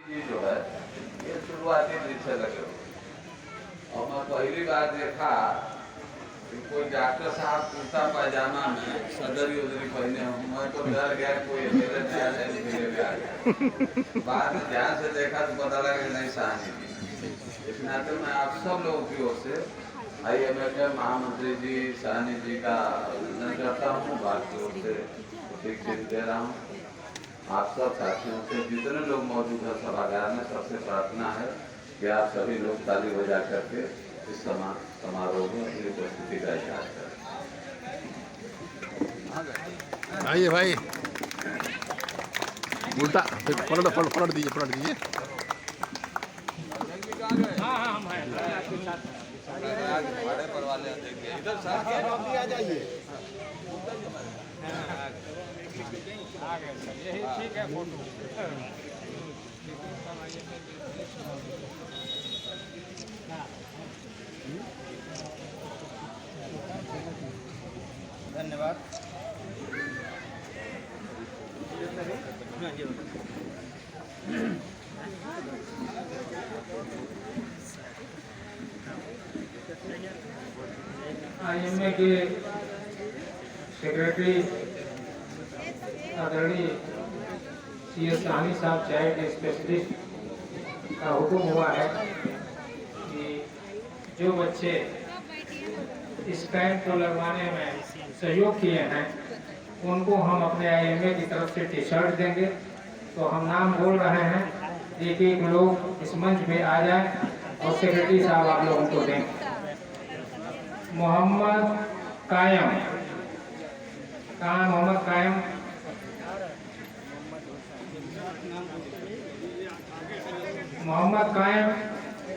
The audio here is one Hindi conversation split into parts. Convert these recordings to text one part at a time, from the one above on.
ये जो है ये शुरुआती दिन से लगे हुए। और मैं पहली बार देखा कि कोई डॉक्टर साहब कुर्ता पैजामा में सदरी उदरी पहने हो, मैं तो डर गया कोई अकेले नया नया मेले में आ गया। बाद में ध्यान से देखा तो पता लगा कि नहीं सहानी थी। इस नाते मैं आप सब लोगों की ओर से IMFM महामंत्री जी सहानी जी का अभिनंदन करता हूँ। बात की ओर से ठीक दे रहा हूँ। आप सब साथियों से जितने लोग मौजूद हैं सभागार में, सबसे प्रार्थना है कि आप सभी लोग ताली बजा करके इस समारोह में अपनी उपस्थिति का इजहार करें। आइए भाई, उल्टा पलट दीजिए। हाँ हम हैं आपके साथ। भाड़े पर वाले इधर आ जाइए। आ गए सर, यही ठीक है फोटो। धन्यवाद। IMA के सेक्रेटरी आदरणीय CS साहनी साहब चाइल्ड स्पेशलिस्ट का हुक्म हुआ है कि जो बच्चे इस कैंप को लगवाने में सहयोग किए हैं उनको हम अपने IMA की तरफ से T-शर्ट देंगे। तो हम नाम बोल रहे हैं, एक एक लोग इस मंच पे आ जाए और सेक्रेटरी साहब आप लोगों को दें। मोहम्मद कायम, कहाँ मोहम्मद कायम? मोहम्मद कायम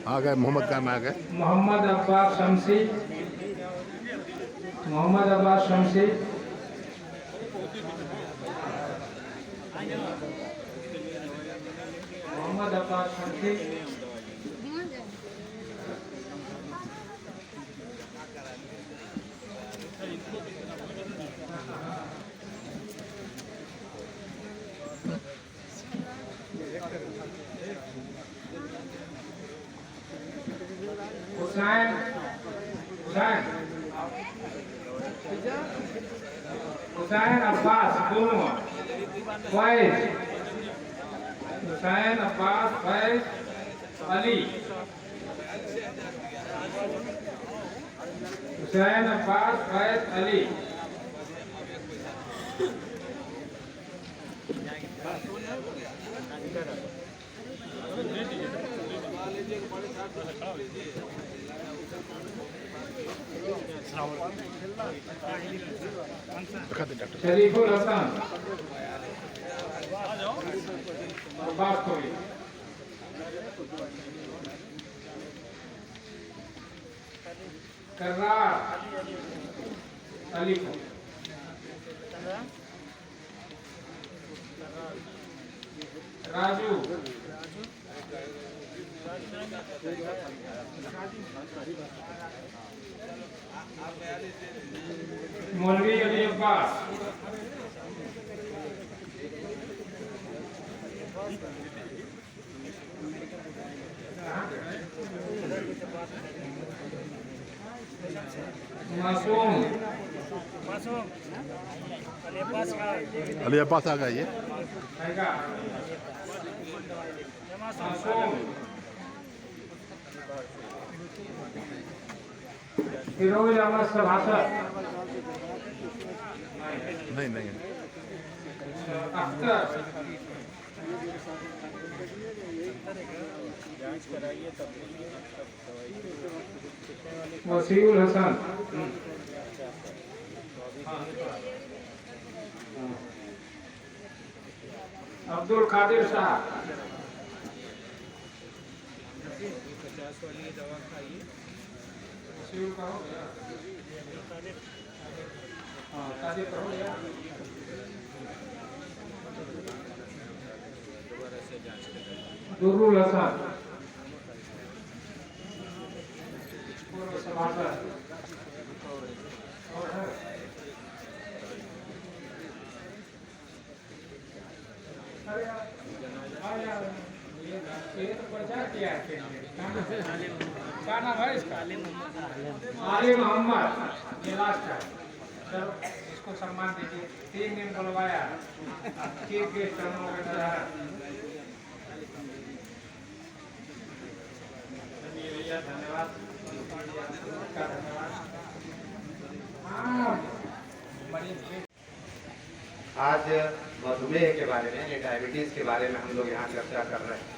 आ गए, मोहम्मद कायम आ गए। मोहम्मद अब्बास शमसी, मोहम्मद अब्बास शमसी, मोहम्मद अब्बास शमसी, हुसैन हुसैन अब्बास, दोनों फैज, हुसैन अब्बास फैज अली, हुसैन अब्बास फैज अली। शरीफुल हसन, अब्बास कोई, कर्रार अली को, राजू, मौलवी अली अब्बास, मासूम अली अब्बास आ गए। ये मासूम फिरोज अहमद सभासद, नहीं अख्तर, वसीउल हसन, अब्दुल कादिर साहब, 50 वाली दवा खाइए। वसीउल का हो गया, हाँ कादिर का हो गया। दुर्रुल हसन, पूर्व सभासद, और है अरे ये तो प्रचार किया है क्या नाम है इसका? आली मोहम्मद। ये लास्ट है, चलो इसको सम्मान दीजिए। 3 दिन बुलवाया चीफ गेस्ट हम लोग के द्वारा। चलिए भैया धन्यवाद, धन्यवाद। हाँ बड़ी आज मधुमेह के बारे में, डायबिटीज के बारे में हम लोग यहाँ चर्चा कर रहे हैं।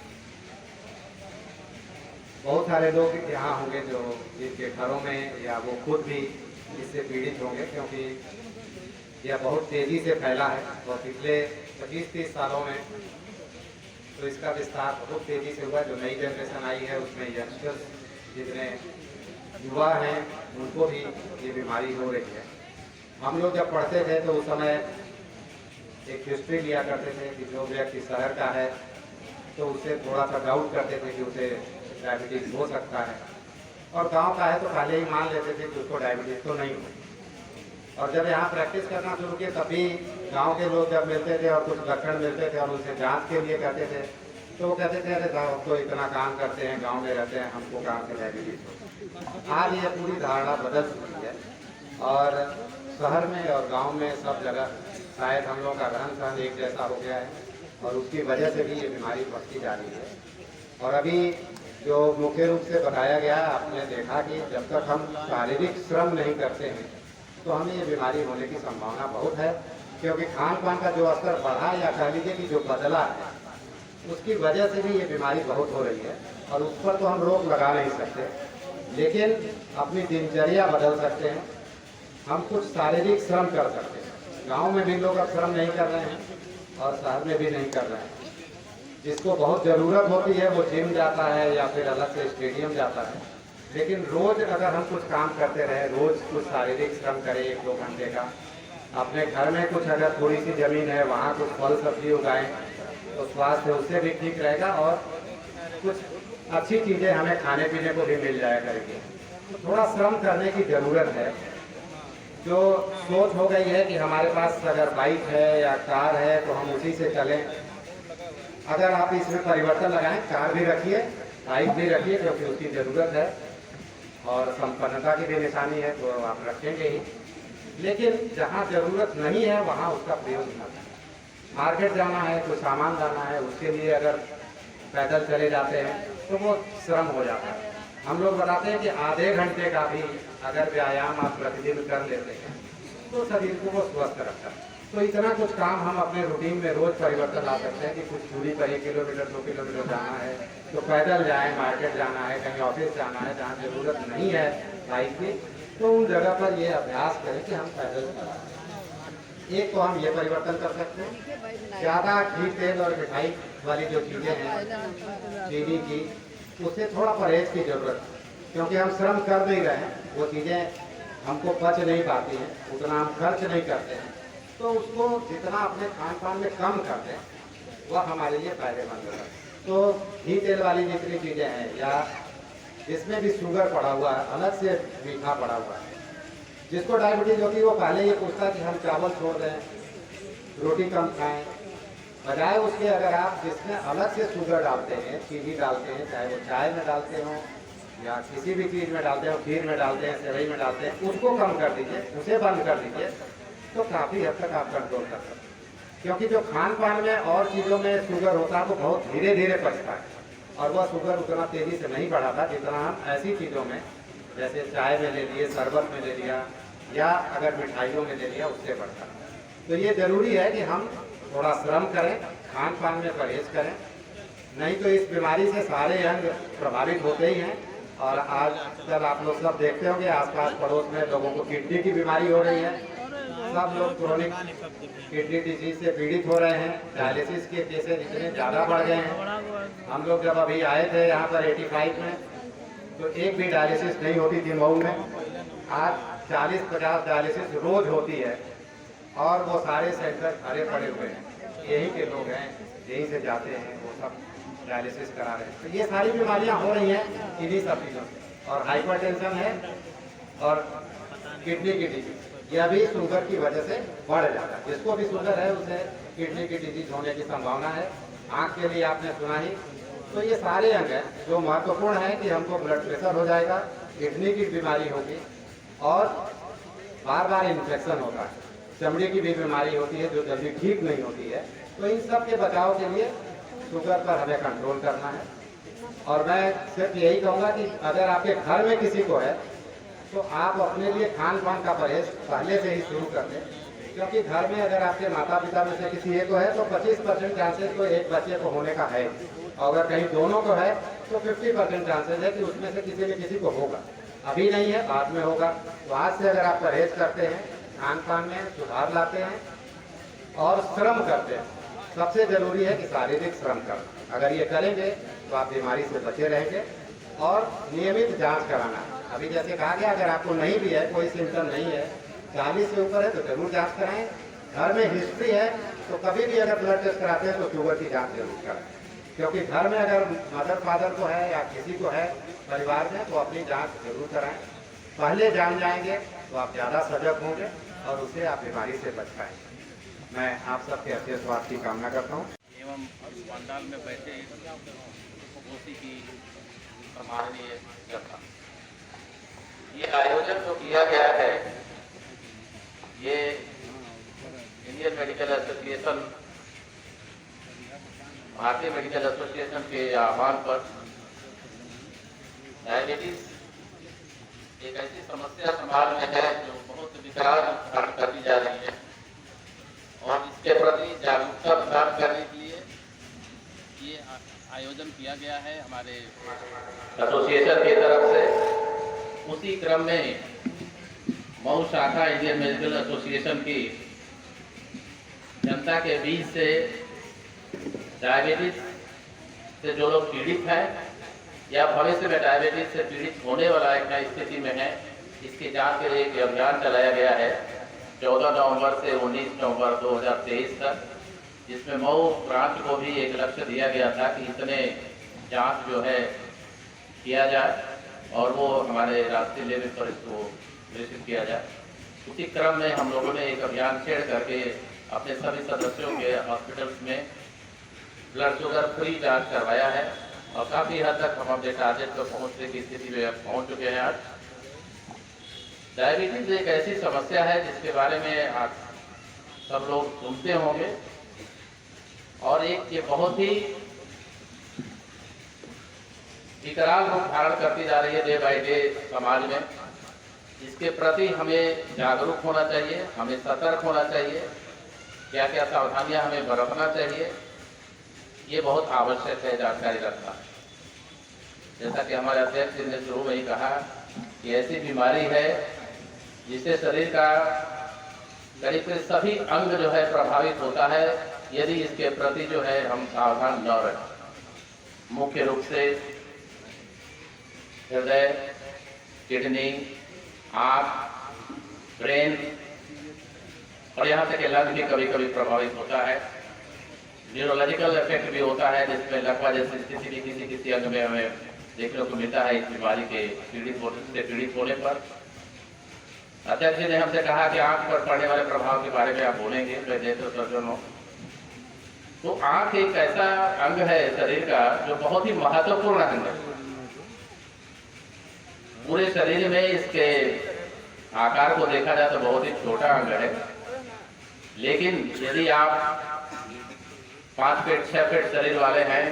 बहुत सारे लोग यहाँ होंगे जो जिनके घरों में या वो खुद भी इससे पीड़ित होंगे, क्योंकि यह बहुत तेजी से फैला है और पिछले 25-30 सालों में तो इसका विस्तार बहुत तेजी से हुआ। जो नई जनरेशन आई है उसमें यंगस्टर्स जितने युवा हैं उनको भी ये बीमारी हो रही है। हम लोग जब पढ़ते थे तो उस समय एक हिस्ट्री लिया करते थे कि जो व्यक्ति शहर का है तो उससे थोड़ा सा डाउट करते थे कि उसे डायबिटीज़ हो सकता है, और गांव का है तो पहले ही मान लेते थे कि उसको डायबिटीज़ तो नहीं हो। और जब यहाँ प्रैक्टिस करना शुरू किए तभी गांव के लोग जब मिलते थे और कुछ लक्षण मिलते थे और उनसे जांच के लिए कहते थे तो वो कहते थे अरे गाँव तो इतना काम करते हैं, गाँव में रहते हैं, हमको कहाँ से डायबिटीज़ हो। आज ये पूरी धारणा बदल चुकी है और शहर में और गाँव में सब जगह शायद हम लोग का रहन सहन एक जैसा हो गया है और उसकी वजह से भी ये बीमारी बढ़ती जा रही है। और अभी जो मुख्य रूप से बताया गया, आपने देखा कि जब तक हम शारीरिक श्रम नहीं करते हैं तो हमें ये बीमारी होने की संभावना बहुत है, क्योंकि खान पान का जो असर बढ़ा या कह लीजिए कि जो बदला है उसकी वजह से भी ये बीमारी बहुत हो रही है। और उस पर तो हम रोक लगा नहीं सकते, लेकिन अपनी दिनचर्या बदल सकते हैं। हम कुछ शारीरिक श्रम कर सकते हैं। गांव में भी लोग अब श्रम नहीं कर रहे हैं और शहर में भी नहीं कर रहे हैं। जिसको बहुत ज़रूरत होती है वो जिम जाता है या फिर अलग से स्टेडियम जाता है, लेकिन रोज़ अगर हम कुछ काम करते रहे, रोज़ कुछ शारीरिक श्रम करें 1-2 घंटे का, अपने घर में कुछ अगर थोड़ी सी ज़मीन है वहाँ कुछ फल सब्जी उगाएं तो स्वास्थ्य उससे भी ठीक रहेगा और कुछ अच्छी चीज़ें हमें खाने पीने को भी मिल जाया करेगी। तो थोड़ा श्रम करने की ज़रूरत है। जो सोच हो गई है कि हमारे पास अगर बाइक है या कार है तो हम उसी से चलें, अगर आप इसमें परिवर्तन लगाएं, कार भी रखिए, बाइक भी रखिए, क्योंकि उसकी ज़रूरत है और संपन्नता की भी निशानी है तो आप रखेंगे ही। लेकिन जहाँ ज़रूरत नहीं है वहाँ उसका प्रयोग न करें। मार्केट जाना है, कुछ सामान लाना है, उसके लिए अगर पैदल चले जाते हैं तो वो श्रम हो जाता है। हम लोग बताते हैं कि आधे घंटे का भी अगर व्यायाम आप प्रतिदिन कर लेते हैं तो शरीर को वो स्वस्थ रखता है। तो इतना कुछ काम हम अपने रूटीन में रोज़ परिवर्तन ला सकते हैं कि कुछ दूरी पर 1 किलोमीटर 2 किलोमीटर जाना है तो पैदल जाएं, मार्केट जाना है, कहीं ऑफिस जाना है जहाँ ज़रूरत नहीं है बाइक की, तो उन जगह पर ये अभ्यास करें कि हम पैदल चलाएं। एक तो हम ये परिवर्तन कर सकते हैं, ज़्यादा घी तेल और मिठाई वाली जो चीज़ें हैं चीनी की, उससे थोड़ा परहेज की ज़रूरत है, क्योंकि हम श्रम कर नहीं रहे हैं, वो चीज़ें हमको पच नहीं पाती हैं, उतना हम खर्च नहीं करते हैं, तो उसको जितना अपने खान पान में कम कर दें वह हमारे लिए फायदेमंद है। तो घी तेल वाली जितनी चीज़ें हैं या इसमें भी शुगर पड़ा हुआ है, अलग से मीठा पड़ा हुआ है, जिसको डायबिटीज़ होती है वो पहले ये पूछता है कि हम चावल छोड़ दें, रोटी कम खाएं, बजाय उसके अगर आप जिसमें अलग से शुगर डालते हैं, चीनी डालते हैं, चाहे वो चाय में डालते हों या किसी भी चीज़ में डालते हो, खीर में डालते हैं, सेवई में डालते हैं, उसको कम कर दीजिए, उसे बंद कर दीजिए, तो काफ़ी हद तक आप कंट्रोल कर सकते हैं। क्योंकि जो खान पान में और चीज़ों में शुगर होता है वो बहुत धीरे धीरे पचता है और वह शुगर उतना तेज़ी से नहीं बढ़ाता जितना हम ऐसी चीज़ों में जैसे चाय में ले लिए, शरबत में ले लिया या अगर मिठाइयों में ले लिया उससे बढ़ता है। तो ये ज़रूरी है कि हम थोड़ा श्रम करें, खान पान में परहेज करें, नहीं तो इस बीमारी से सारे अंग प्रभावित होते ही हैं। और आजकल आप लोग सब देखते होंगे आसपास पड़ोस में लोगों को किडनी की बीमारी हो रही है, सब लोग क्रोनिक किडनी डिजीज से पीड़ित हो रहे हैं, डायलिसिस के केसेस इतने ज़्यादा बढ़ गए हैं। हम लोग जब अभी आए थे यहाँ पर 85 में तो एक भी डायलिसिस नहीं होती थी मऊ में, आज 40-50 डायलिसिस रोज होती है और वो सारे सेंटर भरे पड़े हुए हैं, यही के लोग हैं, यहीं से जाते हैं, वो सब डायलिसिस करा रहे हैं। तो ये सारी बीमारियां हो रही हैं इन्हीं सब चीज़ों से, और हाइपरटेंशन है और किडनी की डिजीज, यह भी शुगर की वजह से बढ़ जाता है। जिसको भी शुगर है उसे किडनी की डिजीज होने की संभावना है। आँख के लिए आपने सुना ही तो ये सारे अंग हैं जो महत्वपूर्ण है कि हमको ब्लड प्रेशर हो जाएगा, किडनी की बीमारी होगी और बार बार इन्फेक्शन होता है, चमड़ी की भी बीमारी होती है जो जल्दी ठीक नहीं होती है। तो इन सब के बचाव के लिए शुगर पर हमें कंट्रोल करना है। और मैं सिर्फ यही कहूँगा कि अगर आपके घर में किसी को है तो आप अपने लिए खान पान का परहेज पहले से ही शुरू कर दें, क्योंकि घर में अगर आपके माता पिता में से किसी एक को है तो 25% चांसेस तो एक बच्चे को होने का है, और अगर कहीं दोनों को है तो 50% चांसेस है कि उसमें से किसी न किसी को होगा। अभी नहीं है, बाद में होगा। तो आज से अगर आप परहेज करते हैं, खान पान में सुधार लाते हैं और श्रम करते हैं, सबसे जरूरी है कि शारीरिक श्रम करना। अगर ये करेंगे तो आप बीमारी से बचे रहेंगे। और नियमित जांच कराना है। अभी जैसे कहा गया, अगर आपको नहीं भी है, कोई सिम्टम नहीं है, 40 से ऊपर है तो जरूर जांच कराएं। घर में हिस्ट्री है तो कभी भी अगर ब्लड टेस्ट कराते हैं तो शुगर की जांच जरूर कराएं, क्योंकि घर में अगर मदर फादर को है या किसी को है परिवार में तो अपनी जांच जरूर कराएं। पहले जान जाएंगे तो आप ज़्यादा सजग होंगे और उससे आप बीमारी से बच पाएंगे। मैं आप सबके अच्छे स्वास्थ्य की कामना करता हूँ। एवं पंडाल में बैठे उसी की सम्माननीय कथा। ये आयोजन जो किया गया है ये इंडियन मेडिकल एसोसिएशन, भारतीय मेडिकल एसोसिएशन के आह्वान पर डायबिटीज एक ऐसी समस्या समाज में है जो बहुत विकराल रूप करती जा रही है और इसके प्रति जागरूकता प्रदान करने के लिए ये आयोजन किया गया है हमारे एसोसिएशन की तरफ से। उसी क्रम में मऊ शाखा इंडियन मेडिकल एसोसिएशन की जनता के बीच से डायबिटीज से जो लोग पीड़ित हैं या भविष्य में डायबिटीज से पीड़ित होने वाला एक नई स्थिति में है, इसकी जांच के लिए एक अभियान चलाया गया है 14 नवंबर से 19 नवंबर 2023 तक, जिसमें मऊ ब्रांच को भी एक लक्ष्य दिया गया था कि इतने जांच जो है किया जाए और वो हमारे राष्ट्रीय लेवल पर इसको घोषित किया जाए। उसी क्रम में हम लोगों ने एक अभियान छेड़ करके अपने सभी सदस्यों के हॉस्पिटल्स में ब्लड शुगर फ्री जांच करवाया है और काफ़ी हद तक हम अपने टारगेट पर पहुँचने की स्थिति में पहुँच चुके हैं। आज डायबिटीज एक ऐसी समस्या है जिसके बारे में आप सब लोग सुनते होंगे और एक ये बहुत ही विकराल रूप धारण करती जा रही है डे बाय डे समाज में। इसके प्रति हमें जागरूक होना चाहिए, हमें सतर्क होना चाहिए, क्या क्या सावधानियां हमें बरतना चाहिए, ये बहुत आवश्यक है जानकारी रखना। जैसा कि हमारे अध्यक्ष जी ने शुरू में ही कहा कि ऐसी बीमारी है जिससे शरीर का करीब सभी अंग जो है प्रभावित होता है यदि इसके प्रति जो है हम सावधान न रहें। मुख्य रूप से हृदय, किडनी, आँख, ब्रेन और यहाँ तक लंग भी कभी कभी प्रभावित होता है। न्यूरोलॉजिकल इफेक्ट भी होता है जिसमें लकवा जैसी स्थिति भी किसी अंग में हमें देखने को मिलता है इस बीमारी के पीड़ित होने पर। अध्यक्ष जी ने हमसे कहा कि आंख पर पड़ने वाले प्रभाव के बारे में आप बोलेंगे, तो नेत्र सर्जन हो। तो आंख एक ऐसा अंग है शरीर का जो बहुत ही महत्वपूर्ण अंग है। पूरे शरीर में इसके आकार को देखा जाए तो बहुत ही छोटा अंग है, लेकिन यदि आप 5 फीट 6 फीट शरीर वाले हैं,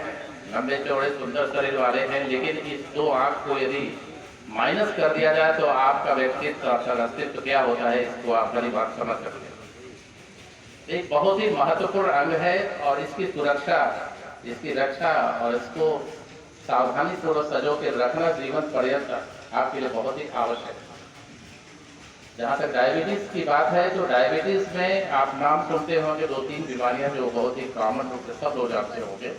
लंबे चौड़े सुंदर शरीर वाले हैं, लेकिन इस 2 आंख को यदि माइनस कर दिया जाए तो आपका व्यक्तित्व, आपका अस्तित्व क्या होता है, इसको आप बड़ी बात समझ सकते हैं। एक बहुत ही महत्वपूर्ण अंग है और इसकी सुरक्षा, इसकी रक्षा और इसको सावधानी पूर्वक सजो के रखना जीवन पर्यंत आपके लिए बहुत ही आवश्यक है। जहाँ तक डायबिटीज की बात है तो डायबिटीज में आप नाम सुनते होंगे 2-3 बीमारियां जो बहुत ही कॉमन रूप से सब लोग जानते होंगे,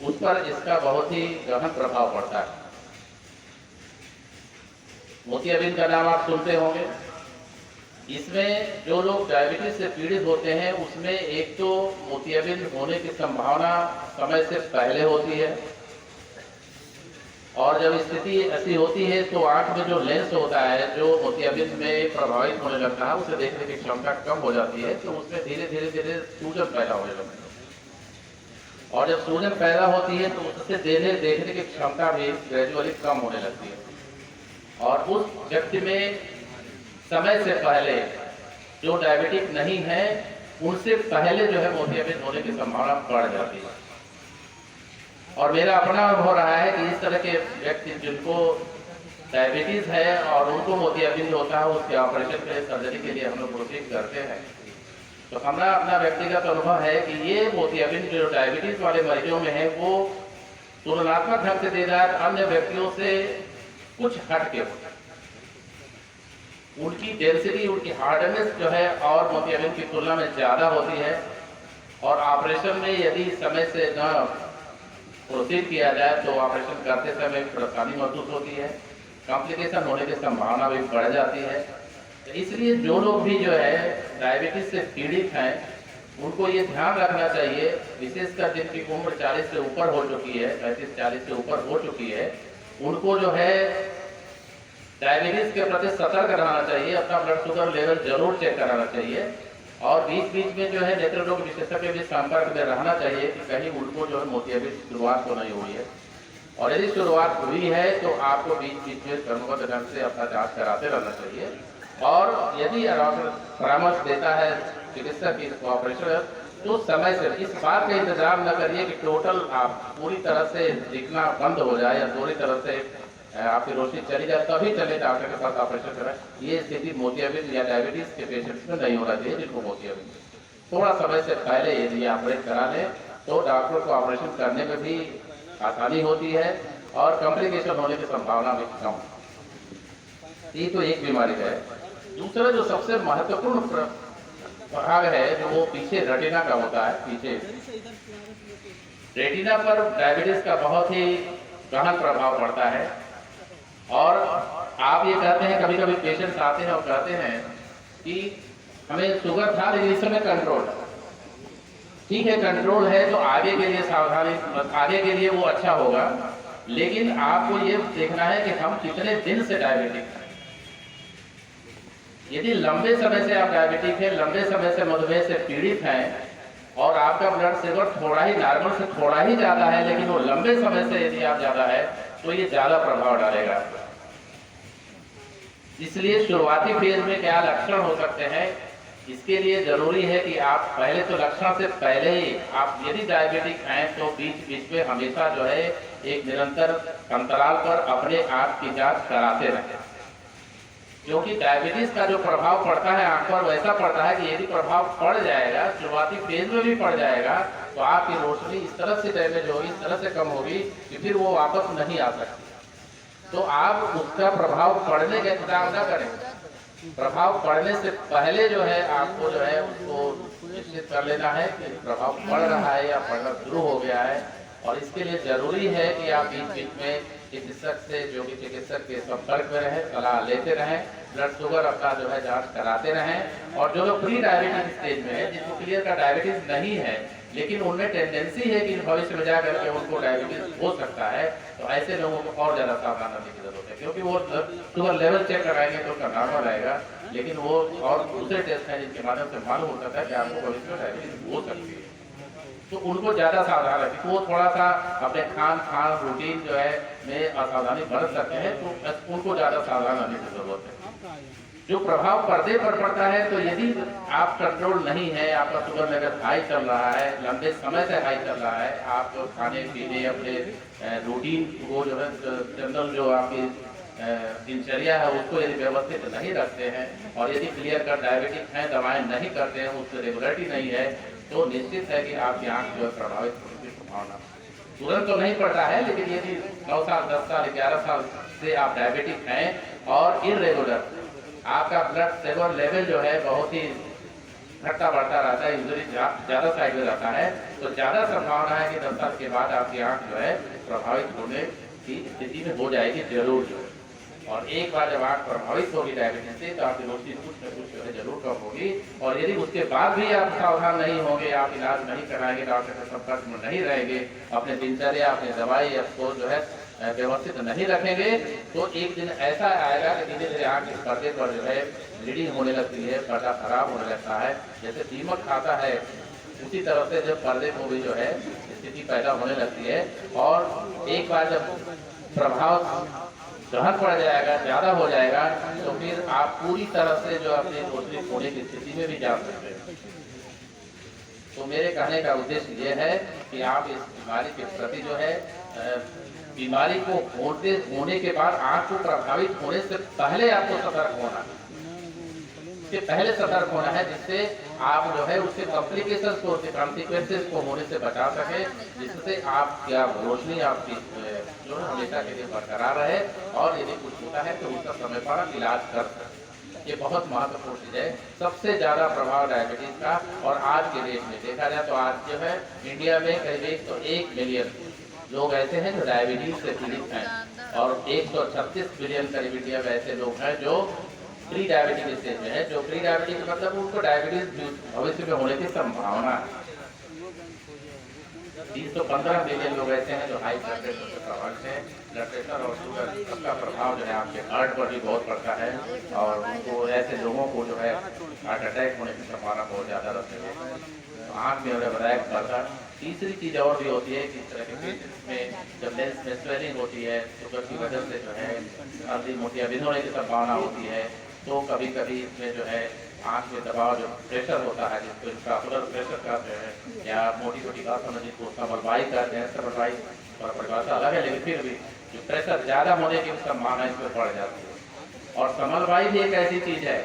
उस पर इसका बहुत ही गहन प्रभाव पड़ता है। मोतियाबिंद का नाम आप सुनते होंगे। इसमें जो लोग डायबिटीज से पीड़ित होते हैं उसमें एक तो मोतियाबिंद होने की संभावना समय से पहले होती है और जब स्थिति ऐसी होती है तो आंख में जो लेंस होता है जो मोतियाबिंद में प्रभावित होने लगता है, उसे देखने की क्षमता कम हो जाती है, तो उसमें धीरे धीरे सूजन पैदा होने लगती है और जब सूजन पैदा होती है तो उससे देखने की क्षमता भी ग्रेजुअली कम होने लगती है, और उस व्यक्ति में समय से पहले जो डायबिटिक नहीं है उनसे पहले जो है मोतियाबिंद होने की संभावना बढ़ जाती है। और मेरा अपना अनुभव रहा है कि इस तरह के व्यक्ति जिनको डायबिटीज है और उनको मोतियाबिंद होता है, उसके ऑपरेशन के लिए, सर्जरी के लिए हम लोग प्रोसीड करते हैं, तो हमारा अपना व्यक्तिगत अनुभव है कि ये मोतियाबिंद जो डायबिटीज वाले मरीजों में है वो तुलनात्मक ढंग से देदार अन्य व्यक्तियों से कुछ हट के होता है। उनकी डेंसिटी, उनकी हार्डनेस जो है और मोतियाबिंद की तुलना में ज़्यादा होती है, और ऑपरेशन में यदि समय से न प्रोसीड किया जाए तो ऑपरेशन करते समय परेशानी महसूस होती है, कॉम्प्लिकेशन होने की संभावना भी बढ़ जाती है। तो इसलिए जो लोग भी जो है डायबिटीज से पीड़ित हैं उनको ये ध्यान रखना चाहिए, विशेषकर जिनकी उम्र 40 से ऊपर हो चुकी है, 35-40 से ऊपर हो चुकी है, उनको जो है डायबिटीज के प्रति सतर्क रहना चाहिए, अपना ब्लड शुगर लेवल जरूर चेक कराना चाहिए, और बीच बीच में जो है नेत्र रोग विशेषज्ञ के भी संपर्क में रहना चाहिए कि कहीं उनको जो है मोतियाबिंद शुरुआत तो नहीं हुई है, और यदि शुरुआत हुई है तो आपको बीच बीच में क्रमबद्ध ढंग से अपना जांच कराते रहना चाहिए। और यदि डॉक्टर परामर्श देता है चिकित्सक की ऑपरेशन, तो समय से इस बात का इंतजाम न करिए कि टोटल आप पूरी तरह से दिखना बंद हो जाए या पूरी तरह से आपकी रोशनी चली जाए तभी चले डॉक्टर के पास ऑपरेशन कराएं। ये स्थिति मोतियाबिंद या डायबिटीज के पेशेंट्स में नहीं होना चाहिए जिनको मोतियाबिंद। थोड़ा समय से पहले यदि ऑपरेट करा लें तो डॉक्टर को ऑपरेशन करने में भी आसानी होती है और कॉम्प्लिकेशन होने की संभावना भी कम। ये तो एक बीमारी है। दूसरा जो सबसे महत्वपूर्ण भाग है जो वो पीछे रेटिना का होता है, पीछे रेटिना पर डायबिटीज का बहुत ही गहन प्रभाव पड़ता है। और आप ये कहते हैं, कभी कभी पेशेंट्स आते हैं और कहते हैं कि हमें शुगर था लेकिन इस समय कंट्रोल है। ठीक है, कंट्रोल है तो आगे के लिए सावधानी, आगे के लिए वो अच्छा होगा, लेकिन आपको ये देखना है कि हम कितने दिन से डायबिटिक हैं। यदि लंबे समय से आप डायबिटिक हैं, लंबे समय से मधुमेह से पीड़ित हैं और आपका ब्लड शुगर थोड़ा ही नॉर्मल से थोड़ा ही ज्यादा है, लेकिन वो लंबे समय से यदि आप ज्यादा है तो ये ज्यादा प्रभाव डालेगा। इसलिए शुरुआती फेज में क्या लक्षण हो सकते हैं, इसके लिए जरूरी है कि आप पहले तो लक्षण से पहले ही आप यदि डायबिटिक हैं तो बीच बीच में हमेशा जो है एक निरंतर अंतराल पर अपने आंख की जांच कराते रहें, क्योंकि डायबिटीज का जो प्रभाव पड़ता है आंख पर वैसा पड़ता है कि यदि प्रभाव पड़ जाएगा, शुरुआती फेज में भी पड़ जाएगा, तो आपकी रोशनी इस तरह से डैमेज होगी, इस तरह से कम होगी कि फिर वो वापस नहीं आ सकती। तो आप उसका प्रभाव पड़ने का इंतजार न करें, प्रभाव पड़ने से पहले जो है आपको जो है उसको निश्चित कर लेना है कि प्रभाव पड़ रहा है या पड़ना शुरू हो गया है। और इसके लिए जरूरी है कि आप बीच बीच में चिकित्सक से, जो कि चिकित्सक के संपर्क में रहें, सलाह लेते रहें, ब्लड शुगर अपना जो है जांच कराते रहें। और जो लोग प्री डायबिटीज स्टेज में है, जिनको क्लियर का डायबिटीज नहीं है लेकिन उनमें टेंडेंसी है कि भविष्य में जाकर के उनको डायबिटीज हो सकता है, तो ऐसे लोगों को और ज्यादा सावधान रहने की जरूरत है, क्योंकि वो शुगर लेवल चेक कराएंगे तो उनका नॉर्मल आएगा, लेकिन वो और दूसरे टेस्ट हैं जिनके माध्यम से मालूम हो सकता है कि आपको भविष्य में डायबिटीज हो सकती है। तो उनको ज्यादा सावधान रखें। वो थोड़ा सा अपने खान रूटीन जो है में असावधानी बरत सकते हैं, तो उनको ज्यादा सावधान रहने की जरूरत है। जो प्रभाव पर्दे पर पड़ता है, तो यदि आप कंट्रोल नहीं है, आपका शुगर लेवल हाई चल रहा है, लंबे समय से हाई चल रहा है, आप खाने पीने अपने रूटीन को जो है जनरल जो आपकी दिनचर्या है उसको यदि व्यवस्थित नहीं रखते हैं, और यदि क्लियर कर डायबिटिक हैं, दवाएं नहीं करते हैं, उससे रेगुलरिटी नहीं है, तो निश्चित है कि आपकी आंख जो है प्रभावित होने की संभावना तुरंत तो नहीं पड़ता है, लेकिन यदि 9 साल 10 साल 11 साल से आप डायबिटिक हैं और इरेगुलर आपका ब्लड शुगर लेवल जो है बहुत ही घटता बढ़ता रहता है, यूजुअली ज्यादा साइड में रहता है, तो ज्यादा संभावना है कि 10 साल के बाद आपकी आंख जो है प्रभावित होने की स्थिति में हो जाएगी जरूर जो। और एक बार जब आंख प्रभावित होगी डायबिटीज से, तो आपकी रोशनी कुछ न कुछ जो है जरूर कम होगी। और यदि उसके बाद भी आप सावधान नहीं होंगे, आप इलाज नहीं कराएंगे, डॉक्टर के संपर्क में नहीं रहेंगे, अपने दिनचर्या, अपनी दवाई को जो है व्यवस्थित नहीं रखेंगे, तो एक दिन ऐसा आएगा कि धीरे धीरे आंख के पर्दे पर जो है ब्लीडिंग होने लगती है, पर्दा खराब होने लगता है। जैसे दीमक खाता है उसी तरह से जब पर्दे को भी जो है स्थिति पैदा होने लगती है। और एक बार जब प्रभाव ग्रहण पड़ जाएगा, ज़्यादा हो जाएगा, तो फिर आप पूरी तरह से जो अपनी रोशनी खोने की स्थिति में भी जा सकते हैं। तो मेरे कहने का उद्देश्य ये है कि आप इस बीमारी के प्रति जो है बीमारी को होने के बाद आँख को प्रभावित होने से पहले आपको सतर्क होना है, उसके पहले सतर्क होना है, जिससे आप जो है उसके कॉम्प्लिकेशंस को, उसके कॉन्सिक्वेंसेस को होने से बचा सके, जिससे आप क्या रोशनी आपकी जो है हमेशा के लिए बरकरार रहे, और यदि कुछ होता है तो उसका समय पर आप इलाज कर सकते। ये बहुत महत्वपूर्ण चीज़ है। सबसे ज़्यादा प्रभाव डायबिटीज़ का, और आज के डेट में देखा जाए तो आज जो है इंडिया में करीब 101 मिलियन लोग ऐसे हैं जो डायबिटीज़ से पीड़ित हैं, और 136 मिलियन करीब इंडिया में ऐसे लोग हैं जो प्री डायबिटिक स्टेज में है। जो प्री डायबिटिक मतलब उनको डायबिटीज़ भविष्य में होने की संभावना है। 315 मिलियन लोग ऐसे हैं जो हाई ब्लड प्रेशर से प्रभावित हैं। ब्लड प्रेशर और शुगर सबका प्रभाव जो है आपके हार्ट पर भी बहुत पड़ता है, और उनको ऐसे लोगों को जो है हार्ट अटैक होने की संभावना बहुत ज़्यादा रहती है। तो आँख में उन्हें बताया पड़ता। तीसरी चीज़ और भी होती है कि इस तरह के केसेस में जब लेंस में स्वेलिंग होती है, शुगर की वजह से जो है हल्दी मोतियाबिंद होने की संभावना होती है। तो कभी कभी इसमें जो है आँख में दबाव, जो प्रेशर होता है, जिसको इंट्राओकुलर प्रेशर कहते हैं, या मोटी मोटी बात समझ जिसको समलवाई कहते हैं। समलवाई और परिभाषा अलग है, लेकिन फिर भी जो प्रेशर ज़्यादा होने की संभावना इसमें बढ़ जाती है। और समलवाई भी एक ऐसी चीज़ है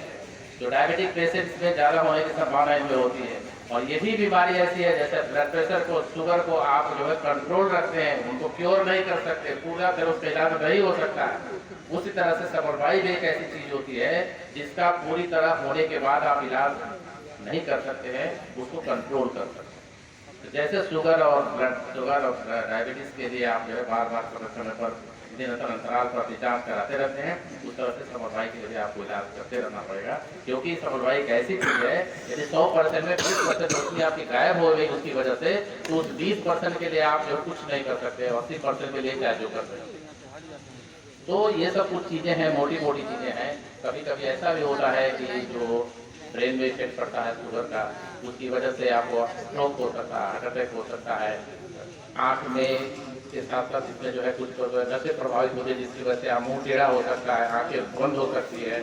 जो डायबिटिक पेशेंट्स में ज़्यादा होने की संभावना इसमें होती है। और यही बीमारी ऐसी है, जैसे ब्लड प्रेशर को, शुगर को आप जो है कंट्रोल रखते हैं, उनको क्योर नहीं कर सकते, पूरा फिर उसका इलाज नहीं हो सकता है। उसी तरह से समलवाई भी एक ऐसी चीज़ होती है जिसका पूरी तरह होने के बाद आप इलाज नहीं कर सकते हैं, उसको कंट्रोल कर सकते हैं। तो जैसे शुगर और डायबिटीज़ के लिए आप जो है बार बार समय पर निरंतर अंतराल पर जांच कराते रहते हैं, उस तरह से समलवाई के लिए आपको इलाज करते रहना पड़ेगा। क्योंकि समलवाई एक ऐसी चीज़ है, यदि 100% में 20% रोशनी आपकी गायब हो गई उसकी वजह से, तो उस 20% के लिए आप जो कुछ नहीं कर सकते, 80% के लिए क्या जो कर सकते। तो ये सब कुछ चीज़ें हैं, मोटी मोटी चीज़ें हैं। कभी कभी ऐसा भी होता है कि जो ब्रेन में इफेक्ट पड़ता है शुगर का, उसकी वजह से आपको स्ट्रोक हो सकता है, हार्ट अटैक हो सकता है। आँख में के साथ साथ इसमें जो है कुछ नशे प्रभावित होते हैं, जिसकी वजह से मुंह टेढ़ा हो सकता है, आंखें बंद हो सकती है,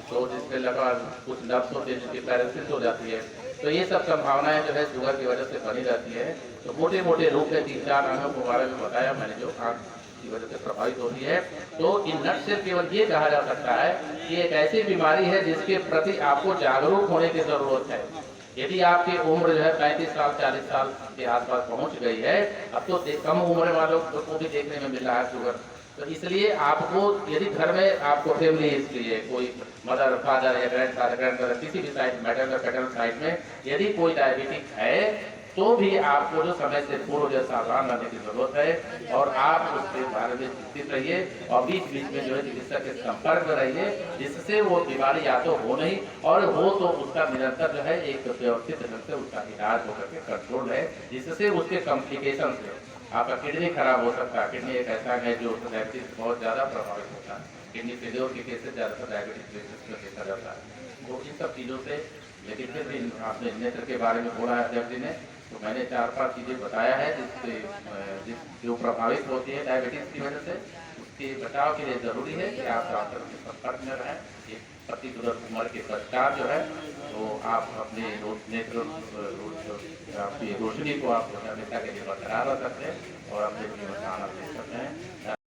तो जिसमें लगा कुछ नर्व्स होते हैं जिसकी पैरालिसिस हो जाती है। तो ये सब संभावनाएं जो है शुगर की वजह से बनी रहती है। तो मोटे मोटे रूप में 3-4 अंगों के बारे में बताया मैंने, जो आँख की वजह से प्रभावित होती है। तो इन नट से केवल ये कहा जा सकता है कि एक ऐसी बीमारी है जिसके प्रति आपको जागरूक होने की जरूरत है। यदि आपकी उम्र जो है 35 साल 40 साल के आसपास पहुंच गई है, अब तो कम उम्र वालों को भी देखने में मिल रहा है शुगर, तो इसलिए आपको यदि घर में आपको फैमिली हिस्ट्री है, कोई मदर फादर या ग्रैंडफादर किसी भी साइड मैटरनल पैटर्नल साइड में यदि कोई डायबिटिक है, तो भी आपको जो समय से पूर्व जो सावधान रहने की जरूरत है, और आप उसके बारे में चिंतित रहिए, और बीच बीच में जो है चिकित्सक के संपर्क में रहिए, जिससे वो बीमारी या तो हो नहीं, और हो तो उसका निरंतर जो है एक व्यवस्थित ढंग से उसका इलाज होकर के कंट्रोल है, जिससे उसके कॉम्प्लिकेशन से आपका किडनी खराब हो सकता है। किडनी एक ऐसा है जो डायबिटीज बहुत ज़्यादा प्रभावित होता है। किडनी फेलियर के केसेस ज़्यादातर डायबिटीज पेशेंट्स में देखा जाता है। तो इन सब चीज़ों से, लेकिन फिर भी आपने नेत्र के बारे में बोला है अध्यक्ष जी ने, तो मैंने 4-5 चीज़ें बताया है जिससे जो प्रभावित होती है डायबिटीज़ की वजह से, उसके बचाव के लिए ज़रूरी है कि आप डॉक्टर के संपर्क में रहें। एक पर्टिकुलर उम्र के पश्चात जो है तो आप अपने नेत्र आपकी रोशनी को आप हमेशा के लिए बरकरार रख सकते हैं और अपने जीवन का आनंद ले सकते हैं।